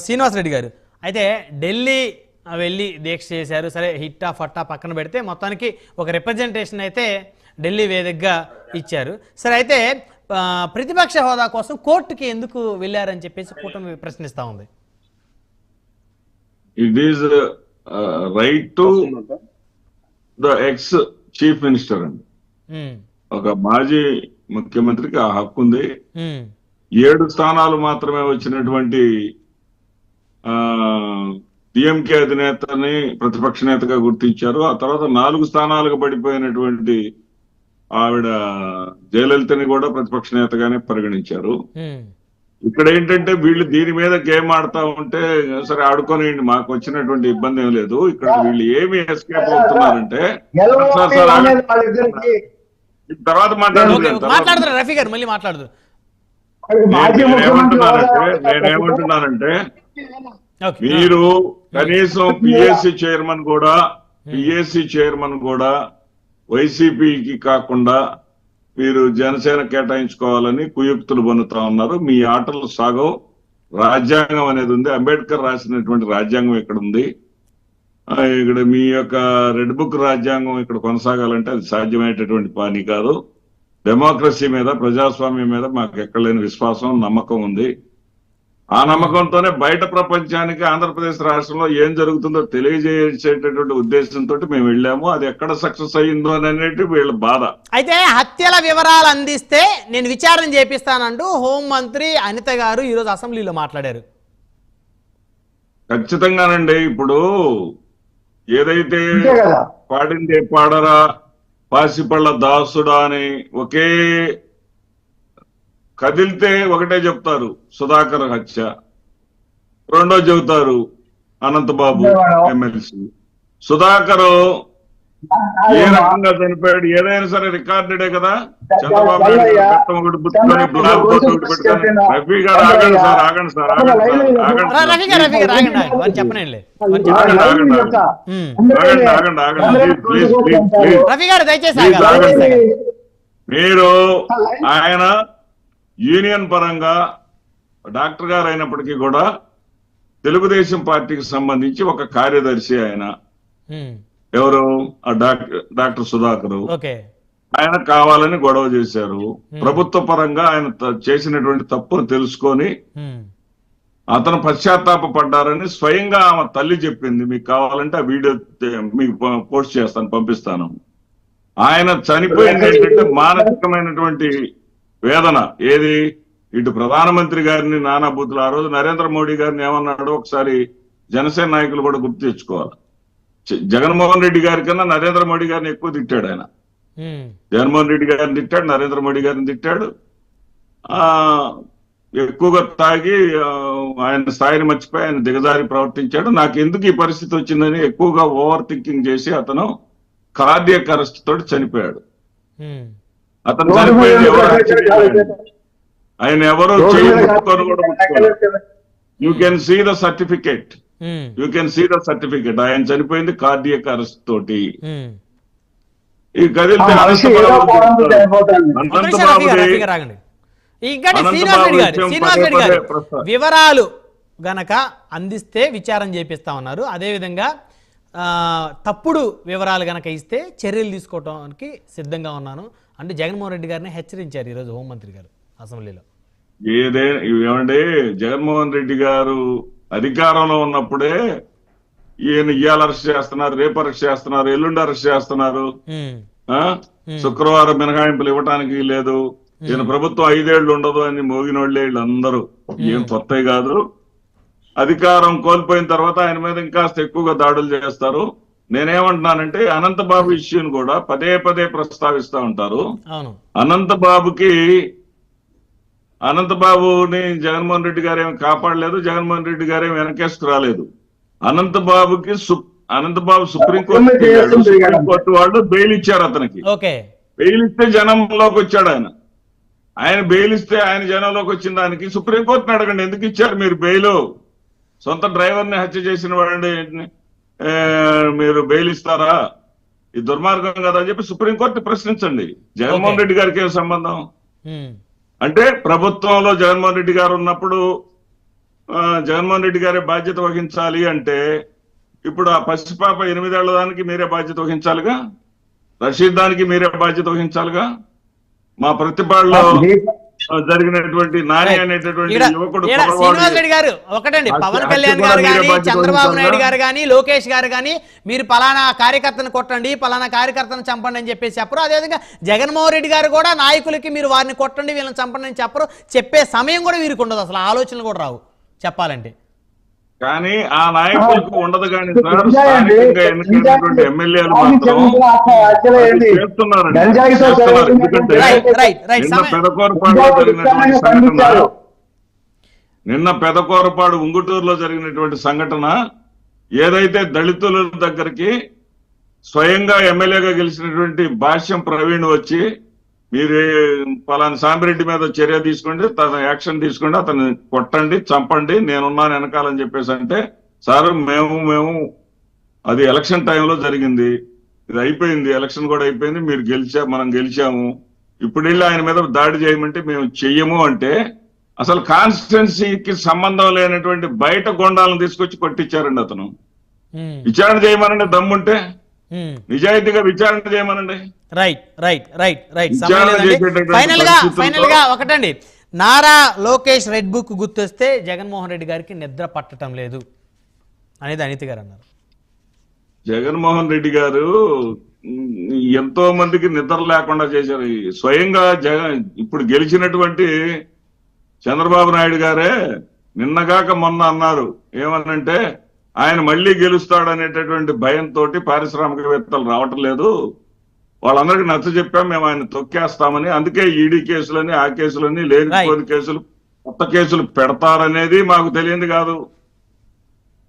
శ్రీనివాస్ రెడ్డి గారు అయితే ఢిల్లీ వెళ్ళి దీక్ష చేశారు. సరే హిట్టా ఫట్టా పక్కన పెడితే మొత్తానికి ఒక రిప్రజెంటేషన్ అయితే ఢిల్లీ వేదికగా ఇచ్చారు. సరే అయితే ప్రతిపక్ష హోదా కోసం కోర్టుకి ఎందుకు వెళ్ళారని చెప్పేసి కూటమి ప్రశ్నిస్తా ఉంది. It is right to the ex chief minister అండి. ఒక మాజీ ముఖ్యమంత్రికి ఆ హక్కు ఉంది. 7 స్థానాలు మాత్రమే వచ్చినటువంటి డిఎంకే అధినేతని ప్రతిపక్ష నేతగా గుర్తించారు. ఆ తర్వాత 4 స్థానాలకు పడిపోయినటువంటి ఆవిడ జయలలితని కూడా ప్రతిపక్ష నేతగానే పరిగణించారు. ఇక్కడ ఏంటంటే వీళ్ళు దీని మీద గేమ్ ఆడుతా ఉంటే సరే ఆడుకొని మాకు వచ్చినటువంటి ఇబ్బంది ఏం లేదు. ఇక్కడ వీళ్ళు ఏమి ఎస్కేప్ అవుతున్నారంటే తర్వాత మాట్లాడతారు రఫీ గారు మళ్ళీ మాట్లాడదు. నేనేమంటున్నానంటే మీరు కనీసం పిఎస్సి చైర్మన్ కూడా వైసీపీకి కాకుండా మీరు జనసేన కేటాయించుకోవాలని కుయుక్తులు బన్నుతా ఉన్నారు. మీ ఆటలు సాగవు. రాజ్యాంగం అనేది ఉంది. అంబేద్కర్ రాసినటువంటి రాజ్యాంగం ఇక్కడ ఉంది. ఇక్కడ మీ యొక్క రెడ్ బుక్ రాజ్యాంగం ఇక్కడ కొనసాగాలంటే అది సాధ్యమయ్యేటటువంటి పని కాదు. డెమోక్రసీ మీద ప్రజాస్వామ్యం మీద మాకు ఎక్కడలేని విశ్వాసం నమ్మకం ఉంది. ఆ నమ్మకంతోనే బయట ప్రపంచానికి ఆంధ్రప్రదేశ్ రాష్ట్రంలో ఏం జరుగుతుందో తెలియజేసేటటువంటి ఉద్దేశంతో మేము వెళ్ళాము. అది ఎక్కడ సక్సెస్ అయ్యిందో అనేది వీళ్ళ బాధ. అయితే హత్యల వివరాలు అందిస్తే నేను విచారణ చేపిస్తానంటూ హోంమంత్రి అనిత గారు ఈరోజు అసెంబ్లీలో మాట్లాడారు. ఖచ్చితంగానండి. ఇప్పుడు ఏదైతే పాడిందే పాడరా పాసిపళ్ళ దాసుడా అని ఒకే కదిలితే ఒకటే చెప్తారు సుధాకర్ హత్య, రెండో చెబుతారు అనంతబాబు ఎమ్మెల్సీ. సుధాకర్ ఏ రకంగా చనిపోయాడు ఏదైనా సరే రికార్డెడే కదా. చంద్రబాబు నాయుడు ఒకటి పుట్టుకొని బ్లాక్ బోర్డు ఒకటి పెట్టుకొని రఫీ గారు ఆగండి సార్ మీరు ఆయన యూనియన్ పరంగా డాక్టర్ గారు అయినప్పటికీ కూడా తెలుగుదేశం పార్టీకి సంబంధించి ఒక కార్యదర్శి ఆయన. ఎవరు? ఆ డాక్టర్ సుధాకర్. ఆయన కావాలని గొడవ చేశారు. ప్రభుత్వ పరంగా ఆయన చేసినటువంటి తప్పును తెలుసుకొని అతను పశ్చాత్తాప పడ్డారని స్వయంగా ఆమె తల్లి చెప్పింది. మీకు కావాలంటే ఆ వీడియో మీకు పోస్ట్ చేస్తాను, పంపిస్తాను. ఆయన చనిపోయింది ఏంటంటే మానసికమైనటువంటి వేదన. ఏది? ఇటు ప్రధానమంత్రి గారిని నానా బూతులు, ఆ రోజు నరేంద్ర మోడీ గారిని ఏమన్నాడో ఒకసారి జనసేన నాయకులు కూడా గుర్తు తెచ్చుకోవాలి. జగన్మోహన్ రెడ్డి గారి కన్నా నరేంద్ర మోడీ గారిని ఎక్కువ తిట్టాడు ఆయన. జగన్మోహన్ రెడ్డి గారిని తిట్టాడు, నరేంద్ర మోడీ గారిని తిట్టాడు. ఎక్కువగా తాగి ఆయన స్థాయిని మర్చిపోయి ఆయన దిగజారి ప్రవర్తించాడు. నాకు ఎందుకు ఈ పరిస్థితి వచ్చిందని ఎక్కువగా ఓవర్ థింకింగ్ చేసి అతను కార్డియక్ అరెస్ట్ తోటి చనిపోయాడు. అతను చనిపోయింది ఆయన ఎవరో చేయని కూడా you can see the certificate. ఆయన చనిపోయింది కార్డియక్ అరెస్ట్ తోటి. ఈ కదిలితే వివరాలు గనక అందిస్తే విచారణ చేపిస్తా ఉన్నారు. అదేవిధంగా తప్పుడు వివరాలు గనక ఇస్తే చర్యలు తీసుకోవడానికి సిద్ధంగా ఉన్నాను అంటే జగన్మోహన్ రెడ్డి గారిని హెచ్చరించారు ఈరోజు హోంమంత్రి గారు అసెంబ్లీలో. ఏమంటే జగన్మోహన్ రెడ్డి గారు అధికారంలో ఉన్నప్పుడే ఈయన ఇవాళ అరెస్ట్ చేస్తున్నారు, రేపు అరెస్ట్ చేస్తున్నారు, ఎల్లుండి అరెస్ట్ చేస్తున్నారు. శుక్రవారం మినహాయింపులు ఇవ్వటానికి లేదు. ఈయన ప్రభుత్వం 5 ఏళ్లు ఉండదు అని మోగినోళ్లే వీళ్ళందరూ. ఏం కొత్త కాదు. అధికారం కోల్పోయిన తర్వాత ఆయన మీద ఇంకాస్త ఎక్కువగా దాడులు చేస్తారు. నేనేమంటున్నానంటే అనంతబాబు ఇష్యూని కూడా పదే పదే ప్రస్తావిస్తా ఉంటారు. అనంతబాబుని జగన్మోహన్ రెడ్డి గారు ఏమి కాపాడలేదు, జగన్మోహన్ రెడ్డి గారు ఏమి వెనకేసుకు రాలేదు. అనంతబాబు సుప్రీంకోర్టు వాళ్ళు బెయిల్ ఇచ్చారు అతనికి. బెయిల్ ఇస్తే జనంలోకి వచ్చాడు ఆయన బెయిల్ ఇస్తే ఆయన జనంలోకి వచ్చిన దానికి సుప్రీంకోర్టుని అడగండి ఎందుకు ఇచ్చారు మీరు బెయిల్. సొంత డ్రైవర్ని హత్య చేసిన వాడిని మీరు బెయిల్ ఇస్తారా? ఈ దుర్మార్గం కదా అని చెప్పి సుప్రీంకోర్టు ప్రశ్నించండి. జగన్మోహన్ రెడ్డి గారికి ఏం సంబంధం? అంటే ప్రభుత్వంలో జగన్మోహన్ రెడ్డి గారు ఉన్నప్పుడు జగన్మోహన్ రెడ్డి గారే బాధ్యత వహించాలి అంటే ఇప్పుడు ఆ పసిపాప 8 ఏళ్ల దానికి మీరే బాధ్యత వహించాలిగా, రషీద్ దానికి మీరే బాధ్యత వహించాలిగా. మా ప్రతిపాడులో జరిగినటువంటి నాని అనేటటువంటి యువకుడు శ్రీనివాస్ రెడ్డి గారు ఒకటండి, పవన్ కళ్యాణ్ గారు కానీ చంద్రబాబు నాయుడు గారు కానీ లోకేష్ గారు కానీ మీరు పలానా కార్యకర్తను కొట్టండి, పలానా కార్యకర్తను చంపండి అని చెప్పేసి చెప్పరు. అదేవిధంగా జగన్మోహన్ రెడ్డి గారు కూడా నాయకులకి మీరు వారిని కొట్టండి వీళ్ళని చంపండి అని చెప్పరు. చెప్పే సమయం కూడా వీరికి ఉండదు, అసలు ఆలోచనలు కూడా రావు చెప్పాలంటే. కానీ ఆ నాయకులకు ఉండదు. కానీ సార్ స్థానికంగా ఎన్నికైనటువంటి ఎమ్మెల్యేలు మాత్రం చేస్తున్నారండి. ఎందుకంటే నిన్న పెదకూరపాడు ఉంగుటూరులో జరిగినటువంటి సంఘటన ఏదైతే దళితుల దగ్గరికి స్వయంగా ఎమ్మెల్యేగా గెలిచినటువంటి భాష్యం ప్రవీణ్ వచ్చి మీరు పలానా సాంబిరెడ్డి మీద చర్య తీసుకోండి, తన యాక్షన్ తీసుకోండి, అతన్ని కొట్టండి, చంపండి, నేనున్నాను వెనకాలని చెప్పేసి అంటే, సార్ మేము అది ఎలక్షన్ టైంలో జరిగింది, ఇది అయిపోయింది, ఎలక్షన్ కూడా అయిపోయింది, మీరు మనం గెలిచాము, ఇప్పుడు వెళ్ళి ఆయన మీద దాడి చేయమంటే మేము చెయ్యము అంటే, అసలు కాన్స్టిట్యున్సీకి సంబంధం లేనటువంటి బయట గొండాలను తీసుకొచ్చి కొట్టించారండి. అతను విచారణ చేయమనండి, దమ్ముంటే నిజాయితీగా విచారణ చేయమనండి. Right right right right final గా ఒకటండి, నారా లోకేష్ రెడ్ బుక్ గుర్తొస్తే జగన్మోహన్ రెడ్డి గారికి నిద్ర పట్టడం లేదు అనేది అనితి గారు అన్నారు. జగన్మోహన్ రెడ్డి గారు ఎంతో మందికి నిద్ర లేకుండా చేశారు. స్వయంగా ఇప్పుడు గెలిచినటువంటి చంద్రబాబు నాయుడు గారే నిన్నగాక మొన్న అన్నారు, ఏమనంటే ఆయన మళ్ళీ గెలుస్తాడనేటటువంటి భయంతో పారిశ్రామికవేత్తలు రావటం లేదు, వాళ్ళందరికీ నచ్చ చెప్పాం, మేము ఆయన తొక్కేస్తామని, అందుకే ఈడీ కేసులని ఆ కేసులని లేనిపోని కేసులు కొత్త కేసులు పెడతారనేది మాకు తెలియదు కాదు,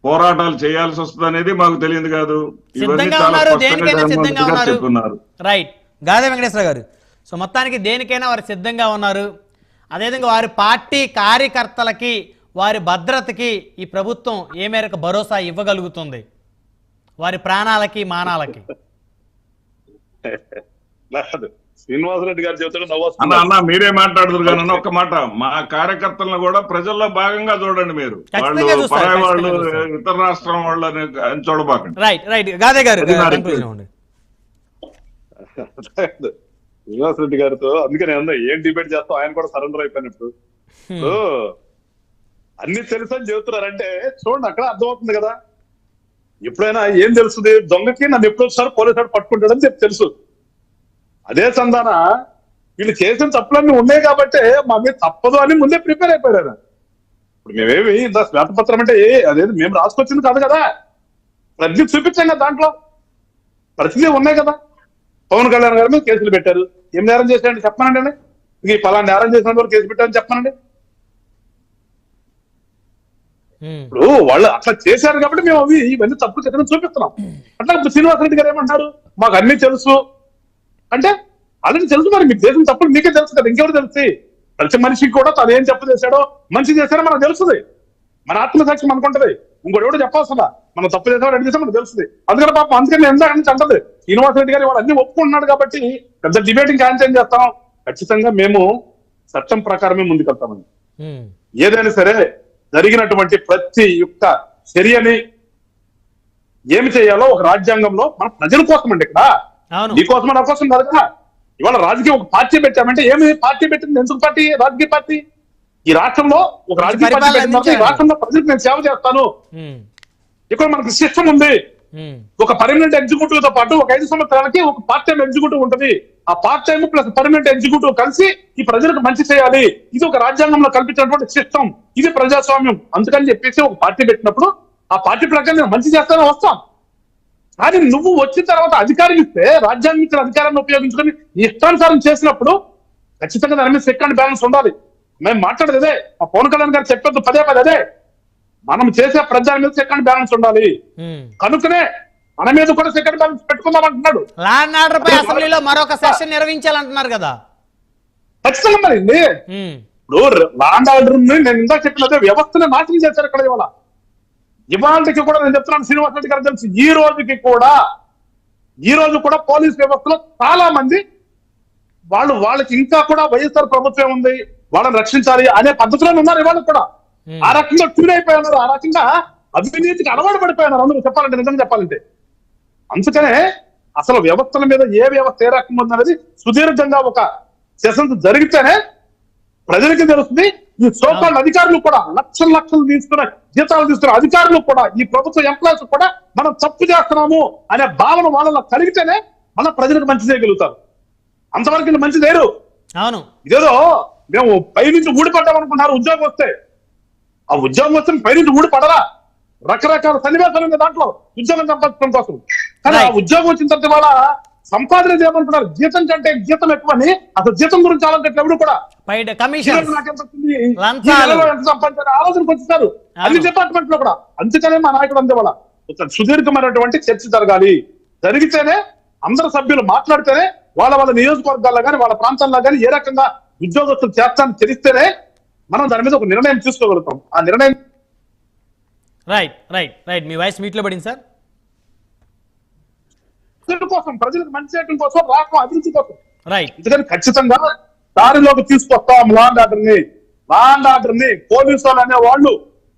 పోరాటాలు చేయాల్సి వస్తుంది అనేది మాకు తెలియదు కాదు. ఇవన్నీ చాలా స్పష్టంగా చెప్తున్నారు. రైట్ గాదే వెంకటేశ్వర గారు. సో మొత్తానికి దేనికైనా వారు సిద్ధంగా ఉన్నారు. అదేవిధంగా వారి పార్టీ కార్యకర్తలకి వారి భద్రతకి ఈ ప్రభుత్వం ఏ మేరకు భరోసా ఇవ్వగలుగుతుంది, వారి ప్రాణాలకి మానాలకి? శ్రీనివాసరెడ్డి గారు చెబుతాడు అన్న మీరే మాట్లాడుతున్నారు కానీ ఒక్క మాట, మా కార్యకర్తలను కూడా ప్రజల్లో భాగంగా చూడండి. మీరు వాళ్ళు పరాయి వాళ్ళు ఇతర రాష్ట్రం వాళ్ళు అని చూడబాకండి. రైట్ రైట్ గాదే గారు. శ్రీనివాసరెడ్డి గారితో అందుకే నేను ఏం డిబేట్ చేస్తాం, ఆయన కూడా సరెండర్ అయిపోయినట్టు అన్ని తెలుసు అని చెబుతున్నారంటే చూడండి, అక్కడ అర్థమవుతుంది కదా. ఎప్పుడైనా ఏం తెలుస్తుంది, దొంగకి నన్ను ఎప్పుడు ఒకసారి పోలీసు వాడు పట్టుకుంటాడని చెప్పి తెలుసు. అదే సంధాన వీళ్ళు చేసిన తప్పులన్నీ ఉన్నాయి కాబట్టి మా మీద తప్పదు అని ముందే ప్రిపేర్ అయిపోయారు. ఇప్పుడు మేమేమి ఇంత శ్వేతపత్రం అంటే అదేది మేము రాసుకొచ్చింది కాదు కదా, ప్రతిదీ చూపించాం కదా, దాంట్లో ప్రతిదీ ఉన్నాయి కదా. పవన్ కళ్యాణ్ గారి మీద కేసులు పెట్టారు, ఏం నేరం చేశారండి చెప్పనండి, ఇంక పలానా నేరం చేసిన వాళ్ళు కేసు పెట్టారని చెప్పనండి. ఇప్పుడు వాళ్ళు అట్లా చేశారు కాబట్టి మేము ఇవన్నీ తప్పు చెప్పడం చూపిస్తున్నాం. అట్లా ఇప్పుడు శ్రీనివాసరెడ్డి గారు ఏమంటారు, మాకు అన్ని తెలుసు అంటే ఆల్రెడీ తెలుసు, మరి మీకు చేసిన తప్పులు మీకే తెలుసు కదా, ఇంకెవరు తెలుసు? ప్రతి మనిషికి కూడా తను ఏం తప్పు చేశాడో మంచి చేశాడో మనకు తెలుస్తుంది, మన ఆత్మసాక్షి మనకు ఉంటది. ఇంకోటి కూడా చెప్పాల్సిందా, మనం తప్పు చేసామో రెడీ చేసామో మనకు తెలుస్తుంది. అందుకని పాపం అందుకని ఎంత నుంచి అంటది శ్రీనివాసరెడ్డి గారు వాళ్ళు అన్ని ఒప్పుకుంటున్నాడు కాబట్టి పెద్ద డిబేటింగ్ క్యాన్సల్ చేస్తాం. ఖచ్చితంగా మేము చట్టం ప్రకారమే ముందుకెళ్తామని. ఏదైనా సరే జరిగినటువంటి ప్రతి యుక్త చర్యని ఏమి చేయాలో ఒక రాజ్యాంగంలో మన ప్రజల కోసం అండి, ఇక్కడ నీకోసం నా కోసం కాదు కదా. ఇవాళ రాజకీయ ఒక పార్టీ పెట్టామంటే ఏమి పార్టీ పెట్టింది, ఎందుకు పార్టీ? రాజకీయ పార్టీ ఈ రాష్ట్రంలో ఒక రాజకీయ పార్టీ పెట్టిన తర్వాత ఈ రాష్ట్రంలో ప్రజలకు నేను సేవ చేస్తాను. ఇక్కడ మనకు సిస్టమ్ ఉంది, ఒక పర్మనెంట్ ఎగ్జిక్యూటివ్ తో పాటు ఒక 5 సంవత్సరాలకి ఒక పార్ట్ టైం ఎగ్జిక్యూటివ్ ఉంటుంది. ఆ part time plus permanent executive కలిసి ఈ ప్రజలకు మంచి చేయాలి. ఇది ఒక రాజ్యాంగంలో కల్పించినటువంటి సిస్టమ్, ఇది ప్రజాస్వామ్యం. అందుకని చెప్పేసి ఒక పార్టీ పెట్టినప్పుడు ఆ పార్టీ ప్రకారం నేను మంచి చేస్తానని వస్తాం. కానీ నువ్వు వచ్చిన తర్వాత అధికారం ఇస్తే రాజ్యాంగం ఇచ్చిన అధికారాన్ని ఉపయోగించుకొని ఇష్టానుసారం చేసినప్పుడు ఖచ్చితంగా దాని మీద చెక్ అండ్ బ్యాలెన్స్ ఉండాలి. మేము మాట్లాడేది అదే, మా పవన్ కళ్యాణ్ గారు చెప్పేది పదే అదే, మనం చేసే ప్రజల మీద చెక్ అండ్ బ్యాలెన్స్ ఉండాలి. కనుకనే మన మీద కూడా చెక్ అండ్ బ్యాలెన్స్ పెట్టుకుందాం అంటున్నాడు. లా అండ్ ఆర్డర్ పై అసెంబ్లీలో మరొక సెషన్ నిర్వహించాలంటున్నారు కదా. ఖచ్చితంగా మరి ఇప్పుడు లా అండ్ ఆర్డర్ నేను ఇందాక చెప్పినదే వ్యవస్థను నాశనం చేశారు ఇక్కడ. ఇవాళకి కూడా నేను చెప్తున్నాను, శ్రీనివాసరెడ్డి గారు తెలుసు, ఈ రోజు కూడా పోలీస్ వ్యవస్థలో చాలా మంది వాళ్ళకి ఇంకా కూడా వైఎస్ఆర్ ప్రభుత్వం ఉంది, వాళ్ళని రక్షించాలి అనే పద్ధతిలో ఉన్నారు ఇవాళ కూడా. ఆ రకంగా ట్యూన్ అయిపోయినారు, ఆ రకంగా అవినీతికి అలవాటు పడిపోయినారు అందరూ చెప్పాలంటే, నిజంగా చెప్పాలంటే. అందుకనే అసలు వ్యవస్థల మీద ఏ వ్యవస్థ ఏ రకంగా ఉందనేది సుదీర్ఘంగా ఒక సెషన్స్ జరిగితేనే ప్రజలకి తెలుస్తుంది. ఈ సోకాళ్ళ అధికారులు కూడా లక్షలు జీతాలు తీసుకున్న అధికారులు కూడా, ఈ ప్రభుత్వ ఎంప్లాయీస్ కూడా మనం తప్పు చేస్తున్నాము అనే భావన వాళ్ళలో కలిగితేనే మన ప్రజలకు మంచి చేయగలుగుతారు. అంతవరకు మంచి లేరు. అవును, ఇదేదో మేము పైనుంచి ఊడిపడ్డాం అనుకుంటున్నారు. ఉద్యోగం వస్తే ఆ ఉద్యోగం వస్తే పైనుంచి ఊడిపడరా, రకరకాల సన్నివేశాలు ఉన్నాయి దాంట్లో ఉద్యోగం సంపాదించడం కోసం. కానీ ఆ ఉద్యోగం వచ్చిన తర్వాత వాళ్ళ సంపాదన చేయమనుకున్నారు. జీతం కంటే జీతం ఎక్కువని, అసలు జీతం గురించి ఆలోచించినప్పుడు కూడా కమిషన్ ఎంత సంపాదించారు ఆలోచనకు వచ్చేసారు అన్ని డిపార్ట్మెంట్ లో కూడా. అందుకనే మా నాయకుడు అంతే, వాళ్ళ సుదీర్ఘమైనటువంటి చర్చ జరగాలి. జరిగితేనే అందరు సభ్యులు మాట్లాడితేనే వాళ్ళ నియోజకవర్గాల్లో కానీ వాళ్ళ ప్రాంతాల్లో కానీ ఏ రకంగా ఉద్యోగస్తులు చేస్తానని తెలిస్తేనే మనం దాని మీద ఒక నిర్ణయం తీసుకోగలుగుతాం. ఆ నిర్ణయం రైట్ మీ వాయిస్ మీట్లో పడింది సార్. కోసం, ప్రజలకు మంచి చేయడం కోసం, రాష్ట్రం అభివృద్ధి కోసం. రైట్. అందుకని ఖచ్చితంగా దారిలోకి తీసుకొస్తాం లాండ్ ఆర్డర్ ని. పోలీసు వాళ్ళు అనే వాళ్ళు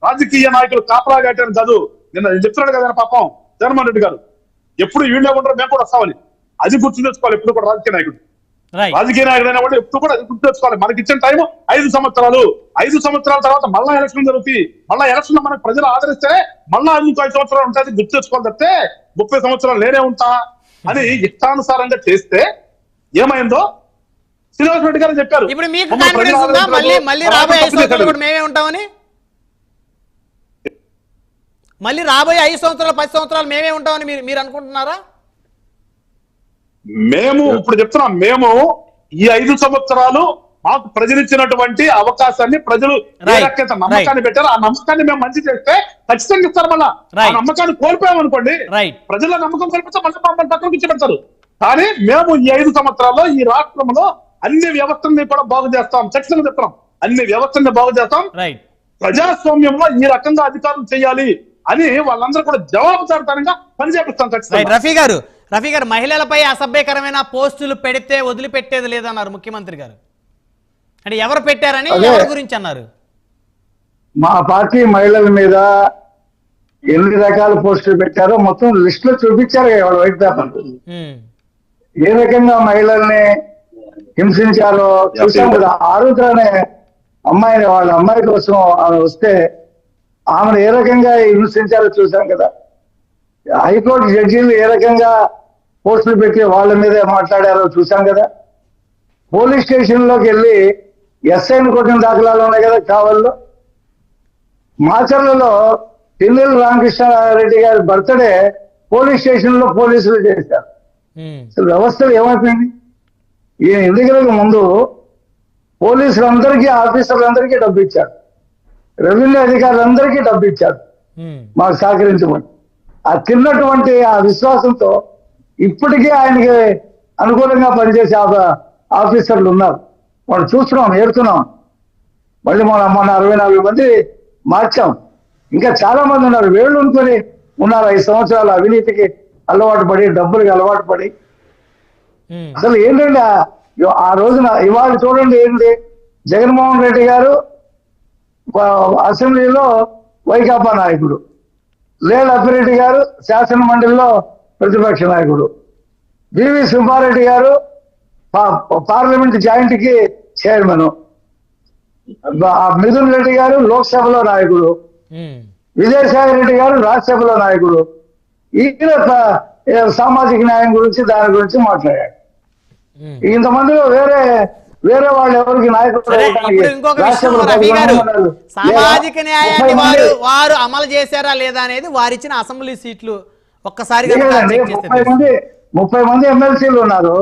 రాజకీయ నాయకులు కాపలా కట్టారు చదువు. నిన్న చెప్తున్నాడు కదా పాపం జగన్మోహన్ రెడ్డి గారు, ఎప్పుడు వీళ్ళే ఉంటారు మేము కూడా వస్తామని. అది గుర్తు తెచ్చుకోవాలి ఎప్పుడు కూడా రాజకీయ నాయకుడు. రాజకీయ నాయకుడు అయిన వాళ్ళు ఎప్పుడు కూడా అది గుర్తు తెచ్చుకోవాలి. మనకి ఇచ్చిన టైం 5 సంవత్సరాలు. 5 సంవత్సరాల తర్వాత మళ్ళా ఎలక్షన్ జరుగుతాయి. మళ్ళా ఎలక్షన్ లో మనకు ప్రజలు ఆదరిస్తే మళ్ళా 5 సంవత్సరాలు ఉంటుంది. గుర్తు తెచ్చుకోవాలి తప్పితే 30 సంవత్సరాలు నేనే ఉంటా అని ఇష్టానుసారంగా చేస్తే ఏమైందో శ్రీనివాస్ రెడ్డి గారు చెప్పారు. ఇప్పుడు మీకు కాన్ఫిడెన్స్ ఉందా మళ్ళీ రాబోయే 5 సంవత్సరాలు కూడా మేమే ఉంటామని? మళ్ళీ రాబోయే 5 సంవత్సరాలు 10 సంవత్సరాలు మేమే ఉంటామని మీరు అనుకుంటున్నారా? మేము ఇప్పుడు చెప్తున్నాం, మేము ఈ 5 సంవత్సరాలు మాకు ప్రజలు ఇచ్చినటువంటి అవకాశాన్ని ప్రజలు నమ్మకాన్ని పెట్టారు. ఆ నమ్మకాన్ని మేము మంచి చేస్తే ఖచ్చితంగా ఇస్తారు. మళ్ళా ఆ నమ్మకాన్ని కోల్పోయాం అనుకోండి, ప్రజల నమ్మకం కోల్పోతే మళ్ళీ మమ్మల్ని పక్కన ఇచ్చి పెడతారు. కానీ మేము ఈ 5 సంవత్సరాల్లో ఈ రాష్ట్రంలో అన్ని వ్యవస్థల్ని కూడా బాగు చేస్తాం. ఖచ్చితంగా చెప్తున్నాం, అన్ని వ్యవస్థల్ని బాగు చేస్తాం. ప్రజాస్వామ్యంలో ఈ రకంగా అధికారులు చేయాలి అని వాళ్ళందరూ కూడా జవాబుదారితనంగా పనిచేపిస్తాం ఖచ్చితంగా. రఫీ గారు మహిళలపై అసభ్యకరమైన పోస్టులు పెడితే వదిలిపెట్టేది లేదన్నారు ముఖ్యమంత్రి గారు. అంటే ఎవరు పెట్టారని, ఎవరి గురించి అన్నారు? మా పార్టీ మహిళల మీద ఎన్ని రకాల పోస్టులు పెట్టారో మొత్తం లిస్ట్ లో చూపించారు ఎవరు వైట్ పేపర్. ఏ రకంగా మహిళల్ని హింసించారో చూసాం కదా. ఆరుద్ర అనే అమ్మాయిని, వాళ్ళ అమ్మాయి కోసం ఆమె వస్తే ఆమెను ఏ రకంగా హింసించారో చూసాం కదా. హైకోర్టు జడ్జీలు ఏ రకంగా పోస్టులు పెట్టి వాళ్ళ మీద మాట్లాడారో చూసాం కదా. పోలీస్ స్టేషన్ లోకి వెళ్ళి ఎస్ఐని కొట్టిన దాఖలాలు ఉన్నాయి కదా కావల్లో. మాచర్లలో పిల్లలు రామకృష్ణారెడ్డి గారి బర్త్డే పోలీస్ స్టేషన్ లో పోలీసులు చేశారు. అసలు వ్యవస్థలు ఏమైపోయింది? ఈ ఎన్నికలకు ముందు పోలీసులందరికీ, ఆఫీసర్లందరికీ డబ్బు ఇచ్చారు, రెవెన్యూ అధికారులందరికీ డబ్బు ఇచ్చారు మాకు సహకరించమని. ఆ తిన్నటువంటి ఆ విశ్వాసంతో ఇప్పటికీ ఆయనకి అనుకూలంగా పనిచేసే ఆఫీసర్లు ఉన్నారు. వాళ్ళు చూస్తున్నాం, ఏడుతున్నాం. మళ్ళీ మొన్న 64 మంది మార్చాం. ఇంకా చాలా మంది ఉన్నారు, వేళ్ళు అనుకుని ఉన్నారు. 5 సంవత్సరాలు అవినీతికి అలవాటు పడి, డబ్బులకి అలవాటు పడి. అసలు ఏంటంటే ఆ రోజున ఇవాళ చూడండి ఏంటి, జగన్మోహన్ రెడ్డి గారు అసెంబ్లీలో వైకాపా నాయకుడు, లేల్ అప్పిరెడ్డి గారు శాసన మండలిలో ప్రతిపక్ష నాయకుడు, వివి సుబ్బారెడ్డి గారు పార్లమెంట్ జాయింట్ కి చైర్మన్, మిథున్ రెడ్డి గారు లోక్సభలో నాయకుడు, విజయసాయి రెడ్డి గారు రాజ్యసభలో నాయకుడు. ఈయన సామాజిక న్యాయం గురించి దాని గురించి మాట్లాడాడు. ఇంతమందిలో వేరే వాళ్ళు ఎవరికి నాయకుడు. సామాజిక న్యాయాన్ని వారు అమలు చేశారా లేదా అనేది వారిచ్చిన అసెంబ్లీ సీట్లు ఒక్కసారి 30 మంది ఎమ్మెల్సీలు ఉన్నారు.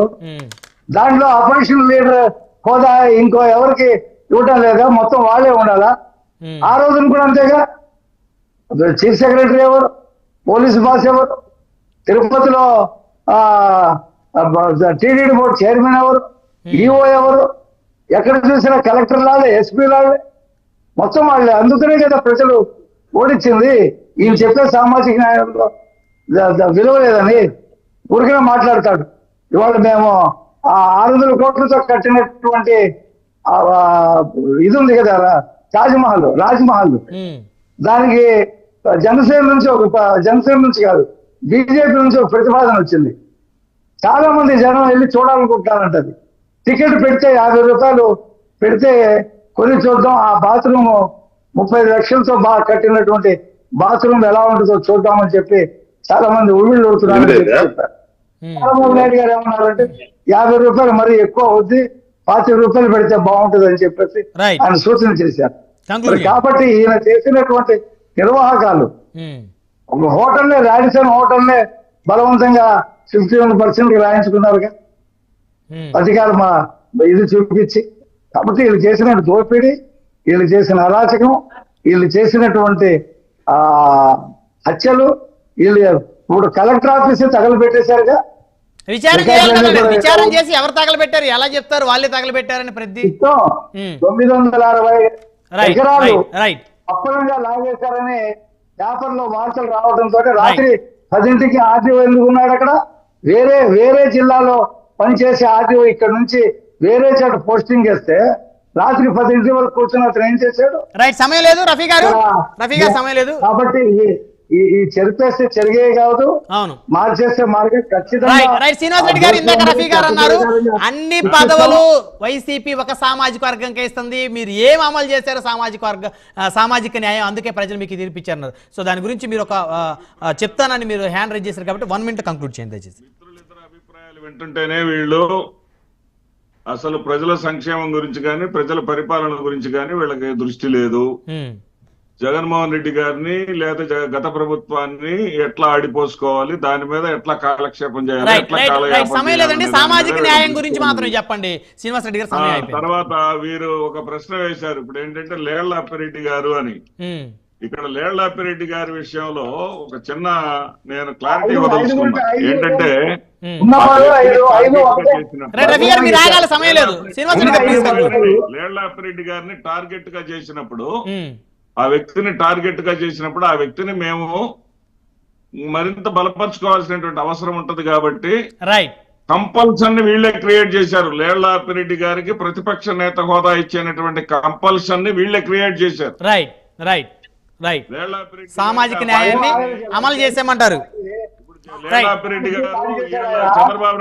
దాంట్లో అపోజిషన్ లీడర్ హోదా ఇంకో ఎవరికి ఇవ్వటం లేదా, మొత్తం వాళ్ళే ఉండాలా? ఆ రోజున కూడా అంతేగా. చీఫ్ సెక్రటరీ ఎవరు, పోలీసు బాస్ ఎవరు, తిరుపతిలో టీడీడీ బోర్డు చైర్మన్ ఎవరు, ఈఓ ఎవరు, ఎక్కడ చూసినా కలెక్టర్ లాగే, ఎస్పీ లాగే, మొత్తం వాళ్ళే. అందుకనే కదా ప్రజలు ఓడించింది. ఈయన చెప్పే సామాజిక న్యాయంలో విలువ లేదని ఊరికనే మాట్లాడతాడు. ఇవాళ మేము 600 కోట్లతో కట్టినటువంటి ఇది ఉంది కదా రాజ్మహల్ దానికి జనసేన నుంచి కాదు బీజేపీ నుంచి ఒక ప్రతిపాదన వచ్చింది. చాలా మంది జనం వెళ్ళి చూడాలనుకుంటారంట. అది టికెట్ పెడితే 50 రూపాయలు పెడితే కొని చూద్దాం, ఆ బాత్రూమ్ 35 లక్షలతో బాగా కట్టినటువంటి బాత్రూమ్ ఎలా ఉంటుందో చూద్దామని చెప్పి చాలా మంది ఉళ్ళిళ్ళు అవుతున్నారని చెప్పారు. చంద్రబాబు నాయుడు గారు ఏమన్నారంటే 50 రూపాయలు మరి ఎక్కువ అవుద్ది, 25 రూపాయలు పెడితే బాగుంటుంది అని చెప్పేసి ఆయన సూచన చేశారు. కాబట్టి ఈయన చేసినటువంటి నిర్వాహకాలు ఒక హోటల్నే, రాడిసన్ హోటల్నే బలవంతంగా 51% రాయించుకున్నారుగా అధికారం ఇది చూపించి. కాబట్టి వీళ్ళు చేసిన దోపిడీ, వీళ్ళు చేసిన అరాచకం, వీళ్ళు చేసినటువంటి హత్యలు, వీళ్ళు ఇప్పుడు కలెక్టర్ ఆఫీస్ తగలబెట్టేశారుగా. విచారణ చేసి ఎవరు తగలబెట్టారు ఎలా చెప్తారు? వాళ్ళే తగలబెట్టారని ప్రతి 960 ఎకరాలు అప్పనంగా లాగేశారని పేపర్లో వార్తలు రావడంతో రాత్రి 10ంటికి ఆర్టీఓ ఎందుకున్నాడు అక్కడ? వేరే జిల్లాలో పనిచేసే ఆర్టీఓ ఇక్కడ నుంచి వేరే చోట పోస్టింగ్ చేస్తే రాత్రి 10ంటి వరకు కూర్చొని అతను ఏం చేశాడు? సమయం లేదు రఫీ గారు, సమయం లేదు. కాబట్టి ఈ చెరిపేస్తే చెరిగే కాదు, మార్చేస్తే మార్గే. ఖచ్చితంగా శ్రీనివాస్ రెడ్డి గారు ఇందాక రఫీ గారు అన్నారు అన్ని పదవులు వైసీపీ ఒక సామాజిక వర్గంకే ఇస్తుంది, మీరు ఏం అమలు చేశారో సామాజిక న్యాయం, అందుకే ప్రజలు మీకు తీర్పిచ్చారన్నారు. సో దాని గురించి మీరు ఒక చెప్తానని మీరు హ్యాండ్ రైజ్ చేశారు కాబట్టి 1 minute కంక్లూడ్ చేయండి దయచేసి. మిత్రులిద్దరు అభిప్రాయాలు వింటుంటేనే వీళ్ళు అసలు ప్రజల సంక్షేమం గురించి కానీ ప్రజల పరిపాలన గురించి కానీ వీళ్ళకి దృష్టి లేదు. జగన్మోహన్ రెడ్డి గారిని లేదా గత ప్రభుత్వాన్ని ఎట్లా ఆడిపోసుకోవాలి, దాని మీద ఎట్లా కాలక్షేపం చేయాలి, సమయం లేదండి. సామాజిక న్యాయం గురించి మాత్రం చెప్పండి శ్రీనివాస్ రెడ్డి గారు. తర్వాత వీరు ఒక ప్రశ్న వేశారు ఇప్పుడు ఏంటంటే లేళ్లప్పిరెడ్డి గారు అని. ఇక్కడ లేళ్లప్పిరెడ్డి గారి విషయంలో ఒక చిన్న నేను క్లారిటీ ఇవ్వదలుచుకున్నా. ఏంటంటే లేళ్లప్పిరెడ్డి గారిని టార్గెట్ గా చేసినప్పుడు ఆ వ్యక్తిని మేము మరింత బలపరచుకోవాల్సినటువంటి అవసరం ఉంటది కాబట్టి కంపల్షన్ వీళ్ళే క్రియేట్ చేశారు. లేళ్లప్పిరెడ్డి గారికి ప్రతిపక్ష నేత హోదా ఇచ్చేటువంటి కంపల్షన్ ని వీళ్ళే క్రియేట్ చేశారు. సామాజిక న్యాయాన్ని అమలు చేసేమంటారు. లేళ్లప్పిరెడ్డి గారు చంద్రబాబు